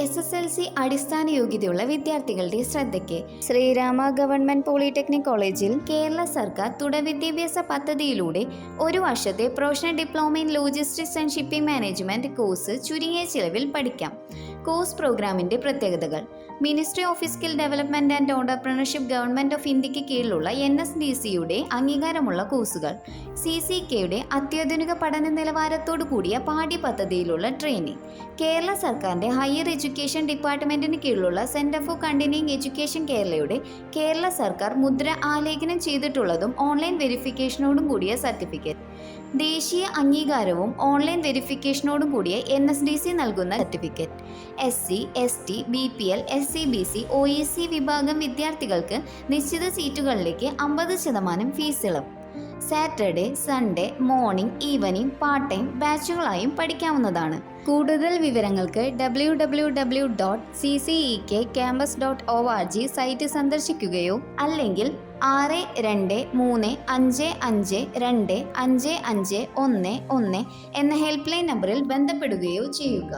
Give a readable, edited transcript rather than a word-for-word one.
SSLC അടിസ്ഥാന യോഗ്യതയുള്ള വിദ്യാർത്ഥികളുടെ ശ്രദ്ധയ്ക്ക് ശ്രീരാമ ഗവൺമെന്റ് പോളിടെക്നിക് കോളേജിൽ കേരള സർക്കാർ തുടർ വിദ്യാഭ്യാസ പദ്ധതിയിലൂടെ ഒരു വർഷത്തെ professional diploma in logistics and shipping management course ചുരുങ്ങിയ ചിലവിൽ പഠിക്കാം. കോഴ്സ് പ്രോഗ്രാമിന്റെ പ്രത്യേകതകൾ: ministry of skill development and entrepreneurship government of ഇന്ത്യക്ക് കീഴിലുള്ള NSDCയുടെ അംഗീകാരമുള്ള കോഴ്സുകൾ, CCKയുടെ അത്യാധുനിക പഠന നിലവാരത്തോടു കൂടിയ പാഠ്യപദ്ധതിയിലുള്ള ട്രെയിനിങ്, കേരള സർക്കാരിന്റെ ഹയർ എഡ്യൂക്കേഷൻ ഡിപ്പാർട്ട്മെന്റിന് കീഴിലുള്ള സെന്റർ ഫോർ കണ്ടിന്യൂയിങ് എഡ്യൂക്കേഷൻ കേരളയുടെ കേരള സർക്കാർ മുദ്ര ആലേഖനം ചെയ്തിട്ടുള്ളതും ഓൺലൈൻ വെരിഫിക്കേഷനോടും കൂടിയ സർട്ടിഫിക്കറ്റ്, ദേശീയ അംഗീകാരവും ഓൺലൈൻ വെരിഫിക്കേഷനോടും കൂടിയ NSDC നൽകുന്ന certificate. SC, ST, BPL, SCBC, OEC വിഭാഗം വിദ്യാർത്ഥികൾക്ക് നിശ്ചിത സീറ്റുകളിലേക്ക് 50% ഫീസ് ഇളവ്. Saturday, Sunday, morning, evening, part time ബാച്ചുകളായും പഠിക്കാവുന്നതാണ്. കൂടുതൽ വിവരങ്ങൾക്ക് www.ccekcampus.org സൈറ്റ് സന്ദർശിക്കുകയോ അല്ലെങ്കിൽ 6235525511 എന്ന ഹെൽപ്പ് ലൈൻ നമ്പറിൽ ബന്ധപ്പെടുകയോ ചെയ്യുക.